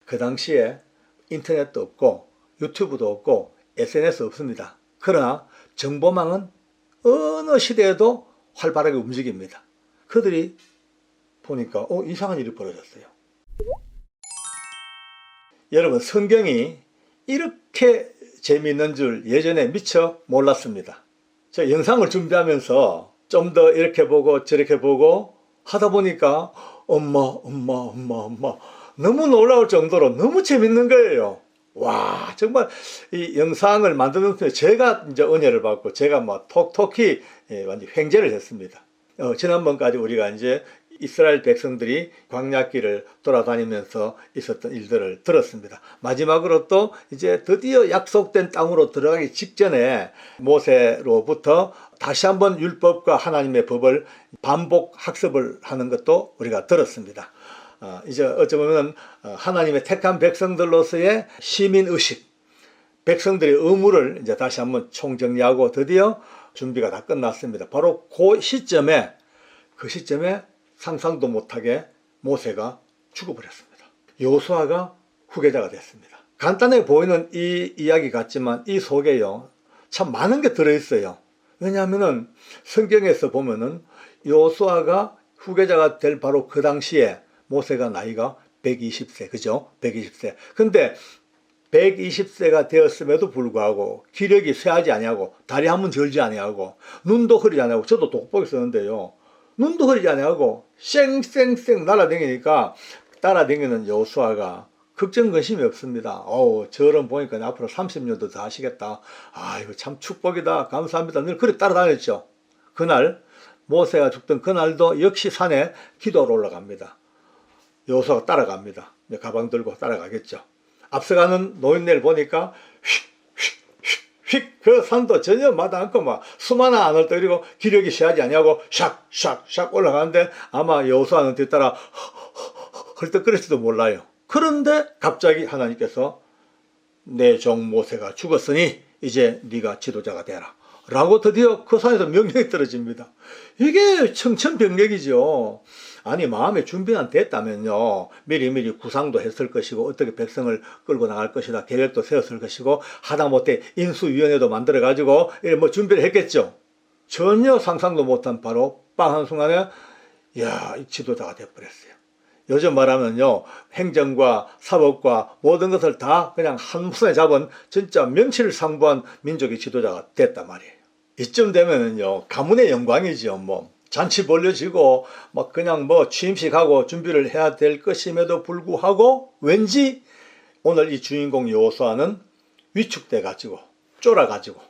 그 당시에 인터넷도 없고 유튜브도 없고 SNS 없습니다. 그러나 정보망은 어느 시대에도 활발하게 움직입니다. 그들이 보니까 이상한 일이 벌어졌어요. 여러분, 성경이 이렇게 재미있는 줄 예전에 미처 몰랐습니다. 저 영상을 준비하면서 좀 더 이렇게 보고 저렇게 보고 하다 보니까 엄마 너무 놀라울 정도로 너무 재밌는 거예요. 와, 정말 이 영상을 만드는 순간 제가 이제 은혜를 받고 제가 뭐 톡톡히 완전 횡재를 했습니다. 지난번까지 우리가 이제 이스라엘 백성들이 광야길을 돌아다니면서 있었던 일들을 들었습니다. 마지막으로 또 이제 드디어 약속된 땅으로 들어가기 직전에 모세로부터 다시 한번 율법과 하나님의 법을 반복 학습을 하는 것도 우리가 들었습니다. 이제 어쩌면 하나님의 택한 백성들로서의 시민의식, 백성들의 의무를 이제 다시 한번 총정리하고 드디어 준비가 다 끝났습니다. 바로 그 시점에 상상도 못하게 모세가 죽어버렸습니다. 여호수아가 후계자가 됐습니다. 간단해 보이는 이 이야기 같지만 이 속에요, 참 많은 게 들어있어요. 왜냐하면은 성경에서 보면은 여호수아가 후계자가 될 바로 그 당시에 모세가 나이가 120세, 그죠? 120세. 근데 120세가 되었음에도 불구하고 기력이 쇠하지 아니하고 다리 한번 절지 아니하고 눈도 흐리지 아니하고, 저도 독보기 쓰는데요, 눈도 흐리지 아니하고 쌩쌩쌩 날아다니니까 따라다니는 여호수아가 걱정 근심이 없습니다. 저런 보니까 앞으로 30년도 더 하시겠다. 이거 참 축복이다. 감사합니다. 늘 그렇게 따라다녔죠. 그날 모세가 죽던 그날도 역시 산에 기도하러 올라갑니다. 여호수아가 따라갑니다. 가방 들고 따라가겠죠. 앞서가는 노인네를 보니까 휙 그 산도 전혀 마다 않고 막 수많은 안을 떠리고 기력이 쇠하지 아니하고 샥 올라가는데 아마 여호수아는 뒤따라 헐떡거릴지도 몰라요. 그런데 갑자기 하나님께서 내 종 모세가 죽었으니 이제 네가 지도자가 되라 라고 드디어 그 산에서 명령이 떨어집니다. 이게 청천벽력이죠. 아니, 마음의 준비가 됐다면요, 미리미리 구상도 했을 것이고 어떻게 백성을 끌고 나갈 것이다 계획도 세웠을 것이고 하다못해 인수위원회도 만들어 가지고 뭐 준비를 했겠죠. 전혀 상상도 못한 바로 빵 한순간에 지도자가 되어버렸어요. 요즘 말하면요, 행정과 사법과 모든 것을 다 그냥 한 손에 잡은 진짜 명실상부한 민족의 지도자가 됐단 말이에요. 이쯤 되면은요, 가문의 영광이죠. 뭐 잔치 벌려지고 막 그냥 뭐 취임식하고 준비를 해야 될 것임에도 불구하고 왠지 오늘 이 주인공 여호수아는 위축돼 가지고 쫄아 가지고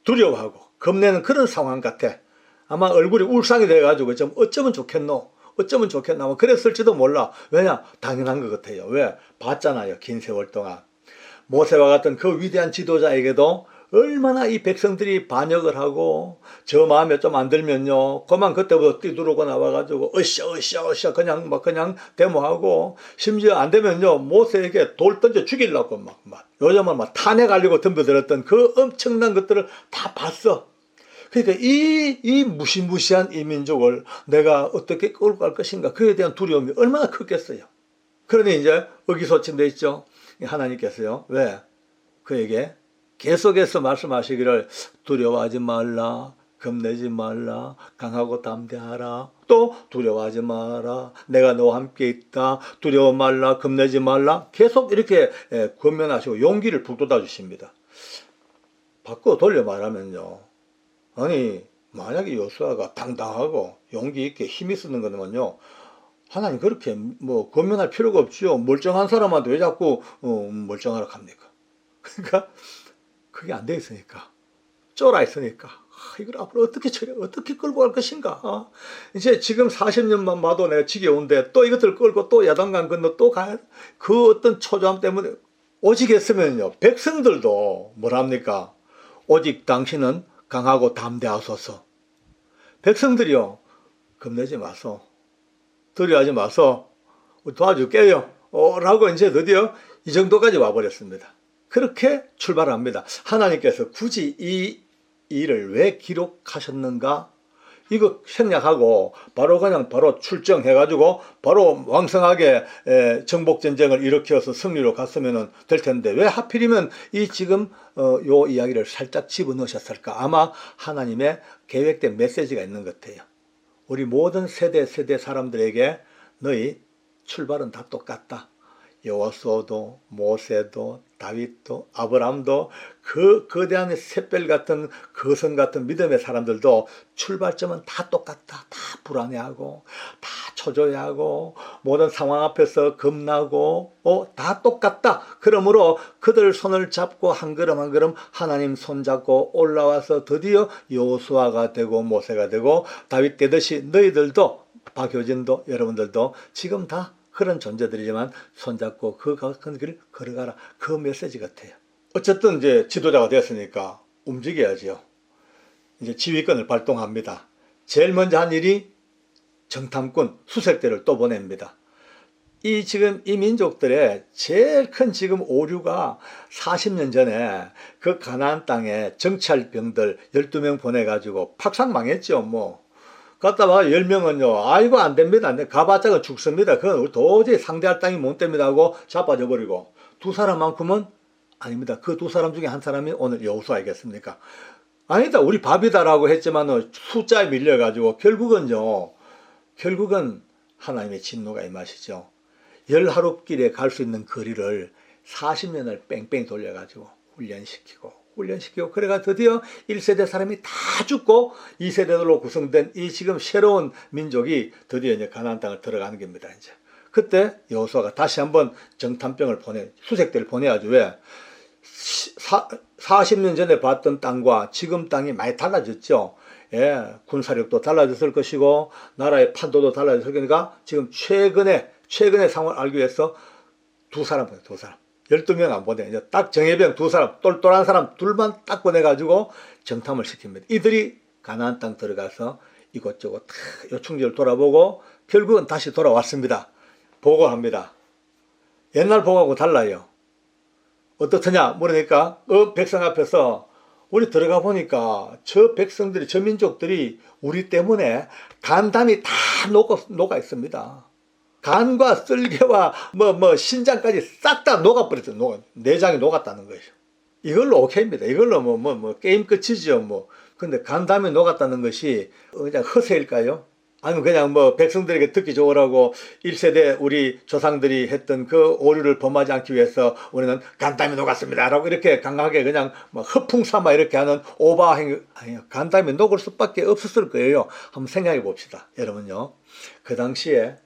두려워하고 겁내는 그런 상황 같아. 아마 얼굴이 울상이 돼 가지고 좀 어쩌면 좋겠노 뭐 그랬을지도 몰라. 왜냐? 당연한 것 같아요. 왜? 봤잖아요, 긴 세월 동안. 모세와 같은 그 위대한 지도자에게도 얼마나 이 백성들이 반역을 하고 저 마음에 좀 안 들면요, 그만 그때부터 뛰두르고 나와가지고 으쌰 그냥 데모하고, 심지어 안 되면요 모세에게 돌 던져 죽이려고 막 요즘은 막 탄핵하려고 덤벼들었던 그 엄청난 것들을 다 봤어. 그러니까 이 무시무시한 이 민족을 내가 어떻게 끌고 갈 것인가, 그에 대한 두려움이 얼마나 컸겠어요. 그러니 이제 의기소침돼 있죠. 하나님께서요, 왜? 그에게 계속해서 말씀하시기를 두려워하지 말라, 겁내지 말라, 강하고 담대하라, 또 두려워하지 마라, 내가 너와 함께 있다, 두려워 말라, 겁내지 말라, 계속 이렇게 권면하시고 용기를 북돋아 주십니다. 바꿔 돌려 말하면요, 아니 만약에 여호수아가 당당하고 용기 있게 힘이 쓰는 거면요, 하나님 그렇게 뭐 권면할 필요가 없지요. 멀쩡한 사람한테 왜 자꾸 멀쩡하라 합니까? 그러니까 그게 안 돼 있으니까, 쫄아 있으니까 이걸 앞으로 어떻게 끌고 갈 것인가. 이제 지금 40년만 봐도 내가 지겨운데 또 이것들 끌고 또 야단강 건너 또 가야, 그 어떤 초조함 때문에 오직 했으면요, 백성들도 뭐랍니까? 오직 당신은 강하고 담대하소서. 백성들이요, 겁내지 마소, 두려워하지 마소, 도와줄게요 라고 이제 드디어 이 정도까지 와버렸습니다. 그렇게 출발합니다. 하나님께서 굳이 이 일을 왜 기록하셨는가? 이거 생략하고 바로 출정해가지고 바로 왕성하게 정복전쟁을 일으켜서 승리로 갔으면 될 텐데 왜 하필이면 이 지금 요 이야기를 살짝 집어넣으셨을까? 아마 하나님의 계획된 메시지가 있는 것 같아요. 우리 모든 세대 사람들에게 너희 출발은 다 똑같다. 여호수아도 모세도 다윗도 아브라함도 그 거대한 샛별 같은 거성 같은 믿음의 사람들도 출발점은 다 똑같다. 다 불안해하고 다 초조해하고 모든 상황 앞에서 겁나고 다 똑같다. 그러므로 그들 손을 잡고 한 걸음 한 걸음 하나님 손잡고 올라와서 드디어 여호수아가 되고 모세가 되고 다윗 되듯이 너희들도 박효진도 여러분들도 지금 다 그런 존재들이지만 손잡고 그 길을 걸어가라. 그 메시지 같아요. 어쨌든 이제 지도자가 되었으니까 움직여야죠. 이제 지휘권을 발동합니다. 제일 먼저 한 일이 정탐꾼 수색대를 또 보냅니다. 지금 이 민족들의 제일 큰 지금 오류가 40년 전에 그 가나안 땅에 정찰병들 12명 보내가지고 팍상 망했죠. 뭐. 갖다 봐 10명은요 아이고 안됩니다. 가봤자가 죽습니다. 그건 도저히 상대할 땅이 못 됩니다 하고 자빠져 버리고 두 사람만큼은 아닙니다. 그 두 사람 중에 한 사람이 오늘 여호수아이겠습니까? 아니다 우리 밥이다라고 했지만 숫자에 밀려가지고 결국은 하나님의 진노가 임하시죠. 10하룻길에 갈 수 있는 거리를 40년을 뺑뺑 돌려가지고 훈련시키고 그래가 드디어 1세대 사람이 다 죽고 2세대들로 구성된 이 지금 새로운 민족이 드디어 이제 가나안 땅을 들어가는 겁니다. 이제 그때 여호수아가 다시 한번 정탐병을 수색대를 보내야죠. 왜? 40년 전에 봤던 땅과 지금 땅이 많이 달라졌죠. 예, 군사력도 달라졌을 것이고 나라의 판도도 달라졌을 거니까 지금 최근의 상황을 알기 위해서 두 사람. 12명 안 보내. 이제 딱 정예병 두 사람, 똘똘한 사람 둘만 딱 보내가지고 정탐을 시킵니다. 이들이 가나안 땅 들어가서 이곳저곳 다 요충지를 돌아보고 결국은 다시 돌아왔습니다. 보고합니다. 옛날 보고하고 달라요. 어떻느냐 물으니까 백성 앞에서 우리 들어가 보니까 저 백성들이 저 민족들이 우리 때문에 간담이 다 녹아 있습니다. 간과 쓸개와 신장까지 싹 다 녹아버렸죠. 내장이 녹았다는 것이죠. 이걸로 오케이입니다. 이걸로 게임 끝이죠. 근데 간담이 녹았다는 것이 그냥 허세일까요? 아니면 그냥 백성들에게 듣기 좋으라고 1세대 우리 조상들이 했던 그 오류를 범하지 않기 위해서 우리는 간담이 녹았습니다 라고 이렇게 강하게 그냥 허풍 삼아 이렇게 하는 오바 행위. 아니요. 간담이 녹을 수밖에 없었을 거예요. 한번 생각해 봅시다. 여러분요. 그 당시에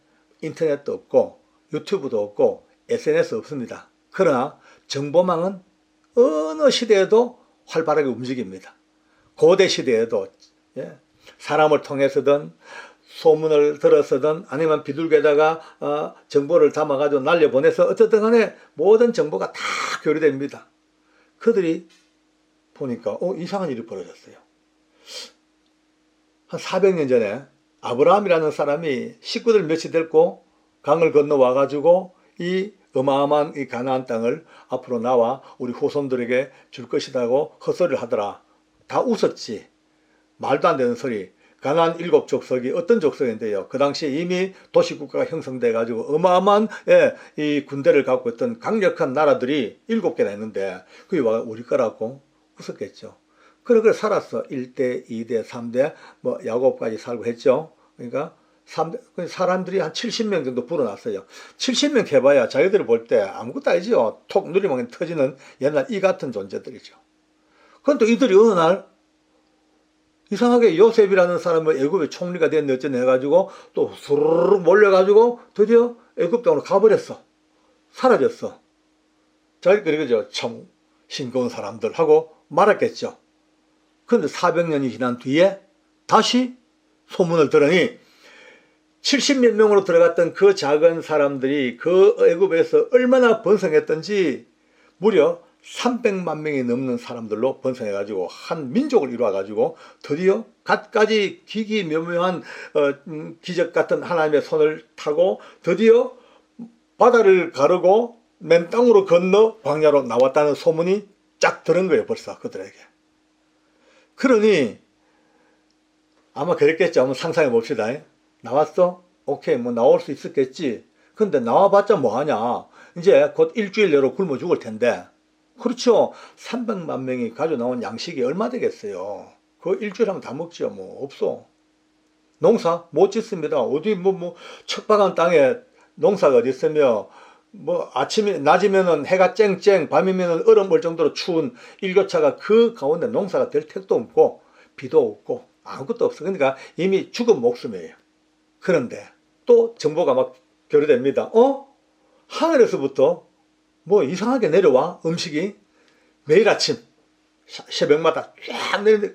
인터넷도 없고 유튜브도 없고 SNS 없습니다. 그러나 정보망은 어느 시대에도 활발하게 움직입니다. 고대 시대에도 사람을 통해서든 소문을 들어서든 아니면 비둘기에다가 정보를 담아가지고 날려보내서 어쨌든 간에 모든 정보가 다 교류됩니다. 그들이 보니까 이상한 일이 벌어졌어요. 한 400년 전에 아브라함이라는 사람이 식구들 몇이 데리고 강을 건너와가지고 이 어마어마한 이 가나안 땅을 앞으로 나와 우리 후손들에게 줄 것이라고 헛소리를 하더라. 다 웃었지. 말도 안 되는 소리. 가나안 7족속이 어떤 족속인데요. 그 당시에 이미 도시국가가 형성돼가지고 어마어마한 이 군대를 갖고 있던 강력한 나라들이 7개나 있는데 그게 우리 거라고 웃었겠죠. 그래 살았어. 1대, 2대, 3대 야곱까지 살고 했죠. 그러니까 사람들이 한 70명 정도 불어났어요. 70명 해봐야 자기들을 볼 때 아무것도 아니죠. 톡 누리면 터지는 옛날 이 같은 존재들이죠. 그런데 또 이들이 어느 날 이상하게 요셉이라는 사람이 애굽의 총리가 됐네 어쩌네 해가지고 또 수르르 몰려가지고 드디어 애굽 땅으로 가버렸어. 사라졌어. 자기들이 그죠. 참 싱거운 사람들 하고 말았겠죠. 그런데 400년이 지난 뒤에 다시 소문을 들으니 70몇 명으로 들어갔던 그 작은 사람들이 그 애굽에서 얼마나 번성했던지 무려 300만 명이 넘는 사람들로 번성해가지고 한 민족을 이루어가지고 드디어 갖가지 기기묘묘한 기적 같은 하나님의 손을 타고 드디어 바다를 가르고 맨 땅으로 건너 광야로 나왔다는 소문이 쫙 들은 거예요. 벌써 그들에게. 그러니 아마 그랬겠지. 한번 상상해 봅시다. 나왔어? 오케이, 뭐 나올 수 있었겠지. 근데 나와봤자 뭐하냐. 이제 곧 일주일 내로 굶어 죽을 텐데. 그렇죠. 300만 명이 가져 나온 양식이 얼마 되겠어요. 그거 일주일 하면 다 먹지요. 뭐 없어. 농사 못 짓습니다. 어디 뭐 척박한 땅에 농사가 어디 있으며 뭐 아침에 낮이면은 해가 쨍쨍 밤이면은 얼음 올 정도로 추운 일교차가 그 가운데 농사가 될 택도 없고 비도 없고 아무것도 없어. 그러니까 이미 죽은 목숨이에요. 그런데 또 정보가 막 교류됩니다. 하늘에서부터 뭐 이상하게 내려와 음식이 매일 아침 새벽마다 쫙 내리는데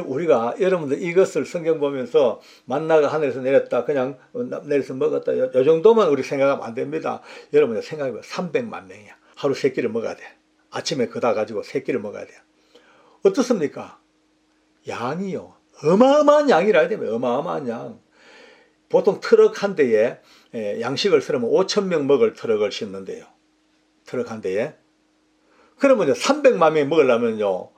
우리가 여러분들 이것을 성경 보면서 만나가 하늘에서 내렸다 그냥 내려서 먹었다 요 정도만 우리 생각하면 안 됩니다. 여러분들 생각해보면 300만 명이야. 하루 3끼를 먹어야 돼. 아침에 그다 가지고 3끼를 먹어야 돼. 어떻습니까? 양이요. 어마어마한 양이라 해야 되면 어마어마한 양. 보통 트럭 한 대에 양식을 실으면 5,000명 먹을 트럭을 싣는데요. 트럭 한 대에. 그러면 300만 명이 먹으려면요.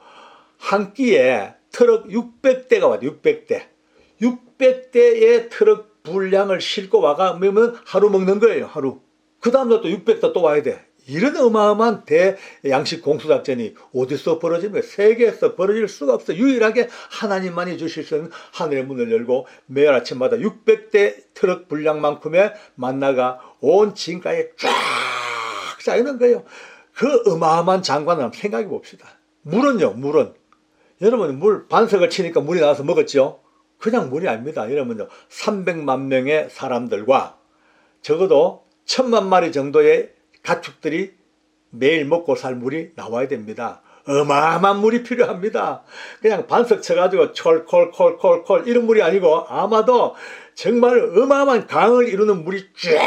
한 끼에 트럭 600대가 와요. 600대. 600대의 트럭 분량을 싣고 와가면 하루 먹는 거예요. 하루. 그 다음날 또 600대 또 와야 돼. 이런 어마어마한 대양식 공수작전이 어디서 벌어집니까? 세계에서 벌어질 수가 없어. 유일하게 하나님만이 주실 수 있는 하늘의 문을 열고 매일 아침마다 600대 트럭 분량만큼의 만나가 온 진가에 쫙 쌓이는 거예요. 그 어마어마한 장관을 한번 생각해 봅시다. 물은요, 물은. 여러분, 물 반석을 치니까 물이 나와서 먹었죠? 그냥 물이 아닙니다. 여러분요, 300만 명의 사람들과 적어도 1,000만 마리 정도의 가축들이 매일 먹고 살 물이 나와야 됩니다. 어마어마한 물이 필요합니다. 그냥 반석 쳐가지고 콜콜콜콜콜 이런 물이 아니고 아마도 정말 어마어마한 강을 이루는 물이 쫙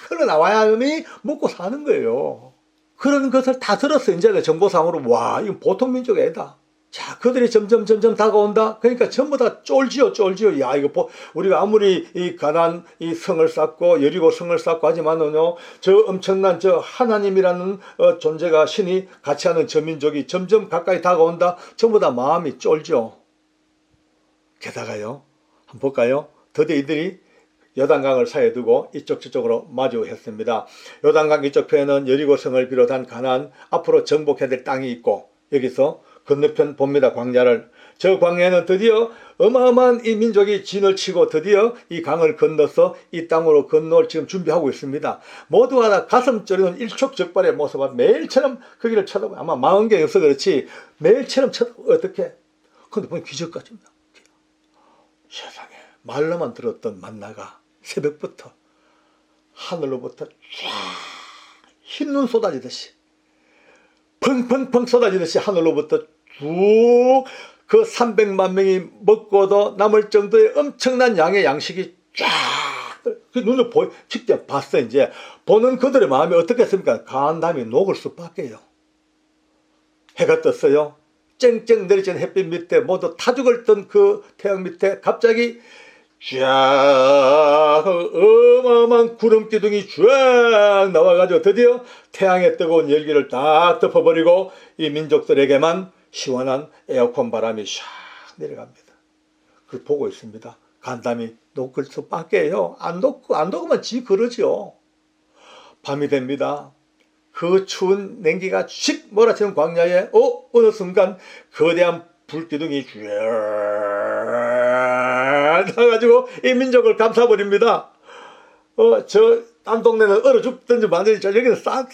흘러나와야만이 먹고 사는 거예요. 그런 것을 다 들었어. 이제 정보상으로 와, 이건 보통 민족이 아니다. 자, 그들이 점점 다가온다. 그러니까 전부 다 쫄지요. 야, 이거 우리가 아무리 이 가난 이 성을 쌓고 여리고 성을 쌓고 하지만은요, 저 엄청난 저 하나님이라는 존재가 신이 같이 하는 저 민족이 점점 가까이 다가온다. 전부 다 마음이 쫄죠. 게다가요, 한번 볼까요? 드디어 이들이 요단강을 사이에 두고 이쪽 저쪽으로 마주했습니다. 요단강 이쪽 편에는 여리고성을 비롯한 가나안 앞으로 정복해야 될 땅이 있고 여기서 건너편 봅니다. 광야를. 저 광야에는 드디어 어마어마한 이 민족이 진을 치고 드디어 이 강을 건너서 이 땅으로 건너올 지금 준비하고 있습니다. 모두가 다 가슴 쩌리는 일촉즉발의 모습을 매일처럼 거기를 쳐다보고 아마 망원경이 없어 그렇지 매일처럼 쳐다보고 어떻게 근데 보니 기적같습니다. 세상에 말로만 들었던 만나가 새벽부터 하늘로부터 쫙 흰눈 쏟아지듯이 펑펑펑 쏟아지듯이 하늘로부터 쭉 그 300만 명이 먹고도 남을 정도의 엄청난 양의 양식이 쫙 그 눈을 직접 봤어. 이제 보는 그들의 마음이 어떻겠습니까? 간담이 녹을 수밖에요. 해가 떴어요. 쨍쨍 내리쬐는 햇빛 밑에 모두 타죽을 뜬 그 태양 밑에 갑자기 쫙 어마어마한 구름 기둥이 쫙 나와가지고 드디어 태양의 뜨거운 열기를 다 덮어버리고 이 민족들에게만 시원한 에어컨 바람이 샥 내려갑니다. 그걸 보고 있습니다. 간담이 녹을 수밖에요. 안 녹으면 지 그러죠. 밤이 됩니다. 그 추운 냉기가 씩 몰아치는 광야에 어느 순간 거대한 불기둥이 쫙 나가지고 이 민족을 감싸버립니다. 저 딴 동네는 얼어 죽든지 만든지 여기는 싹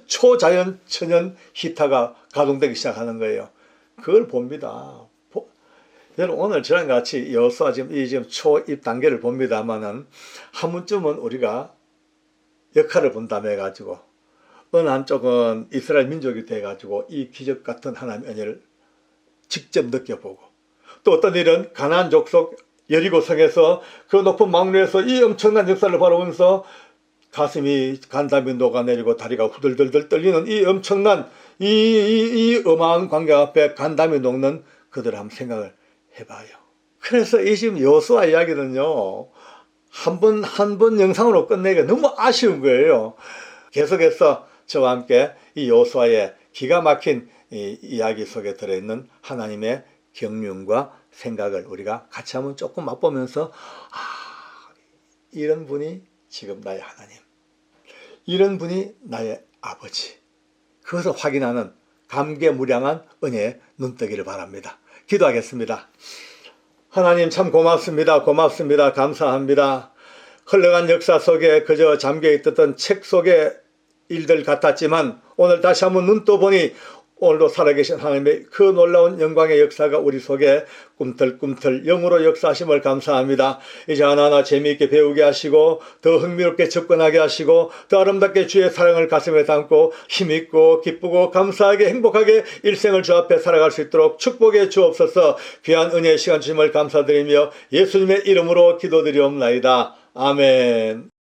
초자연 천연 히터가 가동되기 시작하는 거예요. 그걸 봅니다. 여러분 오늘 저랑 같이 여호수아 지금 초입 단계를 봅니다만은 한 번쯤은 우리가 역할을 본다며 가지고 어느 한쪽은 이스라엘 민족이 돼 가지고 이 기적 같은 하나님의 은혜를 직접 느껴보고 또 어떤 일은 가나안 족속 여리고성에서 그 높은 망루에서 이 엄청난 역사를 바라보면서 가슴이 간담이 녹아내리고 다리가 후들들들 떨리는 이 엄청난 이 어마한 광야 앞에 간담이 녹는 그들을 한번 생각을 해봐요. 그래서 이 지금 여호수아 이야기는요 한 번 영상으로 끝내기가 너무 아쉬운 거예요. 계속해서 저와 함께 이 여호수아의 기가 막힌 이 이야기 속에 들어있는 하나님의 경륜과 생각을 우리가 같이 한번 조금 맛보면서 이런 분이 지금 나의 하나님, 이런 분이 나의 아버지, 그것을 확인하는 감개무량한 은혜의 눈뜨기를 바랍니다. 기도하겠습니다. 하나님 참 고맙습니다. 고맙습니다. 감사합니다. 흘러간 역사 속에 그저 잠겨있던 책 속의 일들 같았지만 오늘 다시 한번 눈 떠보니 오늘도 살아계신 하나님의 그 놀라운 영광의 역사가 우리 속에 꿈틀꿈틀 영으로 역사하심을 감사합니다. 이제 하나하나 재미있게 배우게 하시고 더 흥미롭게 접근하게 하시고 더 아름답게 주의 사랑을 가슴에 담고 힘있고 기쁘고 감사하게 행복하게 일생을 주 앞에 살아갈 수 있도록 축복해 주옵소서. 귀한 은혜의 시간 주심을 감사드리며 예수님의 이름으로 기도드리옵나이다. 아멘.